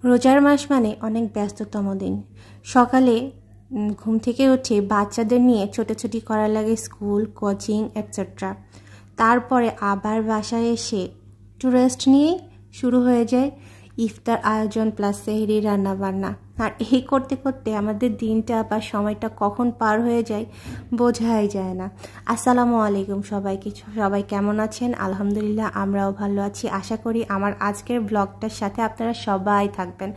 রোজার মাস মানে অনেক ব্যস্ততম দিন। সকালে ঘুম থেকে উঠে বাচ্চাদের নিয়ে ছোটাছুটি করা লাগে স্কুল, কোচিং এটসেট্রা। তারপরে আবার বাসায় এসে একটু রেস্ট নিয়ে শুরু হয়ে যায় ইফতার আয়োজন প্লাস সেহরি রান্নাবান্না। আর এই করতে করতে আমাদের দিনটা বা সময়টা কখন পার হয়ে যায় বোঝাই যায় না। আসসালামু আলাইকুম সবাইকে। সবাই কেমন আছেন? আলহামদুলিল্লাহ আমরাও ভালো আছি। আশা করি আমার আজকের ব্লগটার সাথে আপনারা সবাই থাকবেন।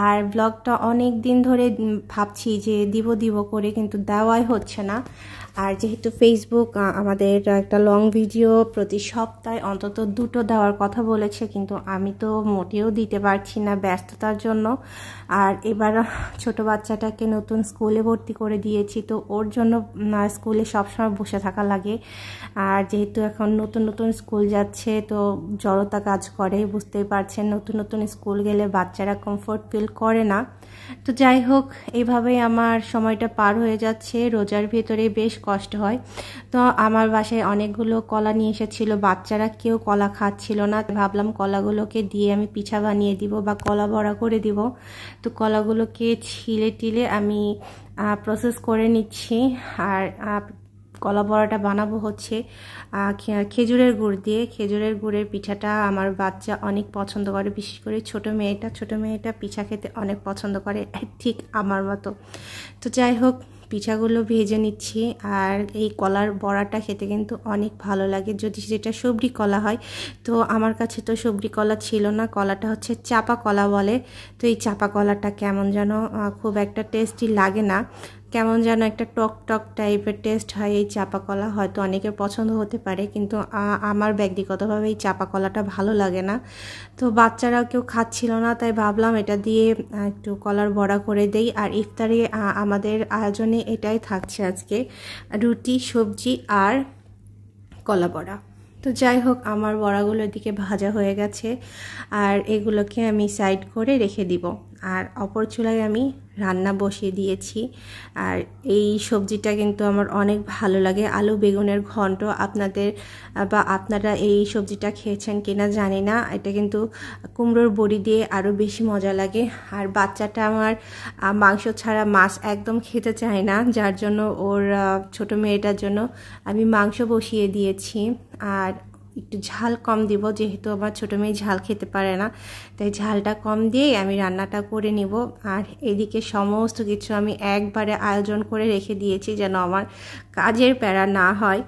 আর ব্লগটা অনেক দিন ধরে ভাবছি যে দিব করে, কিন্তু দেওয়াই হচ্ছে না। আর যেহেতু ফেসবুক আমাদের একটা লং ভিডিও প্রতি সপ্তাহে অন্তত 2টো দেওয়ার কথা বলেছে, কিন্তু আমি তো মোটেও দিতে পারছি না ব্যস্ততার জন্য। আর এবার ছোট বাচ্চাটাকে নতুন স্কুলে ভর্তি করে দিয়েছি, তো ওর জন্য স্কুলে সবসময় বসে থাকা লাগে। আর যেহেতু এখন নতুন স্কুল যাচ্ছে, তো জড়তা কাজ করে, বুঝতেই পারছেন। নতুন স্কুল গেলে বাচ্চারা কমফোর্ট ফিল করে না। তো যাই হোক, এইভাবেই আমার সময়টা পার হয়ে যাচ্ছে। রোজার ভেতরে বেশ কষ্ট হয়। তো আমার বাসায় অনেকগুলো কলা নিয়ে এসেছিল, বাচ্চারা কেউ কলা খাচ্ছিল না। ভাবলাম কলাগুলোকে দিয়ে আমি পিঠা বানিয়ে দিব বা কলা বড়া করে দিব। তো কলাগুলোকে ছিলে আমি প্রসেস করে নিচ্ছি। আর কলা বড়াটা বানাবো হচ্ছে খেজুরের গুড় দিয়ে। খেজুরের গুড়ের পিঠাটা আমার বাচ্চা অনেক পছন্দ করে, বিশেষ করে ছোট মেয়েটা পিঠা খেতে অনেক পছন্দ করে, ঠিক আমার মতো। তো যাই হোক, পিঠাগুলো ভেজে নিচ্ছি। আর এই কলার বড়াটা খেতে কিন্তু অনেক ভালো লাগে, যদি সেটা সবরি কলা হয়। তো আমার কাছে তো সবরি কলা ছিল না, কলাটা হচ্ছে চাপা কলা বলে। তো এই চাপা কলাটা কেমন যেন খুব একটা টেস্টি লাগে না, কেমন যেন একটা টক টাইপের টেস্ট হয় এই চাপা কলা। হয়তো অনেকের পছন্দ হতে পারে, কিন্তু আমার ব্যক্তিগতভাবে এই চাপা কলাটা ভালো লাগে না। তো বাচ্চারাও কেউ খাচ্ছিল না, তাই ভাবলাম এটা দিয়ে একটু কলার বড়া করে দেই। আর ইফতারে আমাদের আয়োজনে এটাই থাকছে আজকে, রুটি, সবজি আর কলা বড়া। তো যাই হোক, আমার বড়াগুলো এদিকে ভাজা হয়ে গেছে, আর এগুলোকে আমি সাইড করে রেখে দিব। আর অপর চুলায় আমি রান্না বসিয়ে দিয়েছি। আর এই সবজিটা কিন্তু আমার অনেক ভালো লাগে, আলু বেগুনের ঘন্ট। আপনারা এই সবজিটা খেয়েছেন কিনা জানি না। এটা কিন্তু কুমড়োর বড়ি দিয়ে আরও বেশি মজা লাগে। আর বাচ্চাটা আমার মাংস ছাড়া মাছ একদম খেতে চায় না, যার জন্য ওর ছোট মেয়েটার জন্য আমি মাংস বসিয়ে দিয়েছি। আর একটু ঝাল কম দিব, যেহেতু আমার ছোটো মেয়ে ঝাল খেতে পারে না, তাই ঝালটা কম দিয়েই আমি রান্নাটা করে নিব। আর এদিকে সমস্ত কিছু আমি একবারে আয়োজন করে রেখে দিয়েছি, যেন আমার কাজের প্যারা না হয়।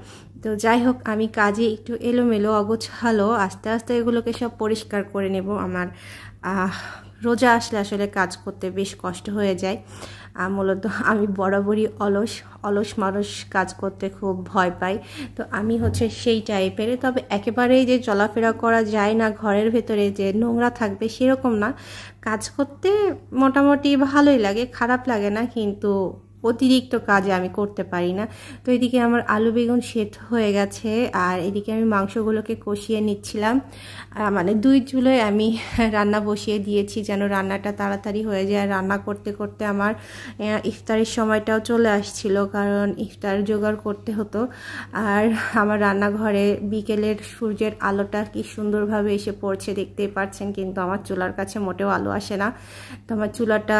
তো যাই হোক, আমি কাজে একটু এলোমেলো অগোছালো, আস্তে আস্তে এগুলোকে সব পরিষ্কার করে নেব। আমার রোজা আসলে কাজ করতে বেশ কষ্ট হয়ে যায়। মূলত আমি বরাবরই অলস মানুষ, কাজ করতে খুব ভয় পাই। তো আমি হচ্ছে সেই টাইপের। তবে একেবারেই যে চলাফেরা করা যায় না ঘরের ভেতরে, যে নোংরা থাকবে সেরকম না। কাজ করতে মোটামুটি ভালোই লাগে, খারাপ লাগে না, কিন্তু অতিরিক্ত কাজে আমি করতে পারি না। তো এদিকে আমার আলু বেগুন সেদ্ধ হয়ে গেছে, আর এদিকে আমি মাংসগুলোকে কষিয়ে নিচ্ছিলাম। মানে 2 চুলোয় আমি রান্না বসিয়ে দিয়েছি, যেন রান্নাটা তাড়াতাড়ি হয়ে যায়। রান্না করতে করতে আমার ইফতারের সময়টাও চলে আসছিল, কারণ ইফতার জোগাড় করতে হতো। আর আমার রান্নাঘরে বিকেলের সূর্যের আলোটা কি সুন্দরভাবে এসে পড়ছে, দেখতেই পাচ্ছেন। কিন্তু আমার চুলার কাছে মোটেও আলো আসে না। তো আমার চুলাটা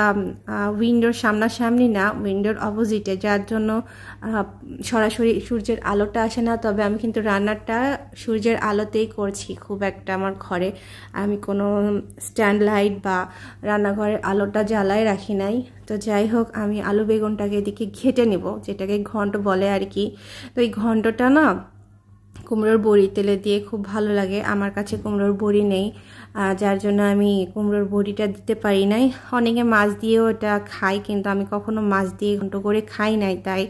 উইন্ডোর সামনাসামনি না, উইন্ডোর অপোজিটে, যার জন্য সরাসরি সূর্যের আলোটা আসে না। তবে আমি কিন্তু রান্নাটা সূর্যের আলোতেই করছি। খুব একটা আমার ঘরে আমি কোনো স্ট্যান্ড লাইট বা রান্নাঘরের আলোটা জ্বালায় রাখি নাই। তো যাই হোক, আমি আলু বেগুনটাকে এদিকে ঘেটে নেব, যেটাকে ঘন্ট বলে আর কি। তো এই ঘন্টটা না কুমড়োর বড়ি তেলে দিয়ে খুব ভালো লাগে। আমার কাছে কুমড়োর বড়ি নেই, যার জন্য আমি কুমড়োর বড়িটা দিতে পারি নাই। অনেকে মাছ দিয়েও এটা খাই, কিন্তু আমি কখনো মাছ দিয়ে ঘন্ট করে খাই নাই, তাই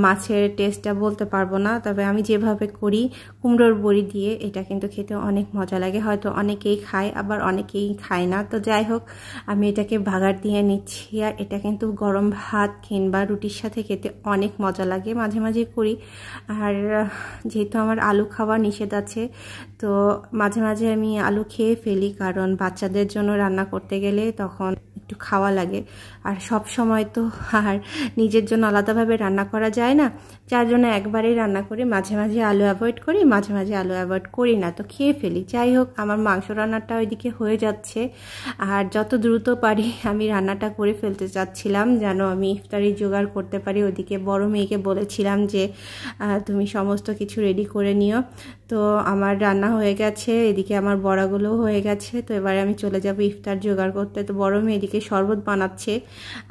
মাছের টেস্টটা বলতে পারবো না। তবে আমি যেভাবে করি কুমড়োর বড়ি দিয়ে, এটা কিন্তু খেতে অনেক মজা লাগে। হয়তো অনেকেই খায়, আবার অনেকেই খায় না। তো যাই হোক, আমি এটাকে ভাগার দিয়ে নিচ্ছি। আর এটা কিন্তু গরম ভাত কিংবা রুটির সাথে খেতে অনেক মজা লাগে, মাঝে মাঝে করি। আর যেহেতু আমার আলু খাওয়া নিষেধ আছে, তো মাঝে মাঝে আমি আলু খেয়ে ফেলি, কারণ বাচ্চাদের জন্য রান্না করতে গেলে তখন একটু একটু খাওয়া লাগে। আর সব সময় তো আর নিজের জন্য আলাদাভাবে রান্না করা যায় না, যার জন্য একবারেই রান্না করি। মাঝে মাঝে আলু অ্যাভয়েড করি, মাঝে মাঝে আলু অ্যাভয়েড করি না, তো খেয়ে ফেলি। যাই হোক, আমার মাংস রান্নাটা ওইদিকে হয়ে যাচ্ছে, আর যত দ্রুত পারি আমি রান্নাটা করে ফেলতে চাচ্ছিলাম যেন আমি ইফতারি জোগাড় করতে পারি। ওইদিকে বড় মেয়েকে বলেছিলাম যে তুমি সমস্ত কিছু রেডি করে নিও। তো আমার রান্না হয়ে গেছে, এদিকে আমার বড়াগুলোও হয়ে গেছে। তো এবারে আমি চলে যাব ইফতার জোগাড় করতে। তো বড় মেয়ে এদিকে শরবত বানাচ্ছে।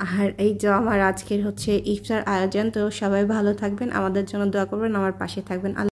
আর এই যে আমার আজকের হচ্ছে ইফতার আয়োজন। তো সবাই ভালো থাকবেন, আমাদের জন্য দোয়া করবেন, আমার পাশে থাকবেন।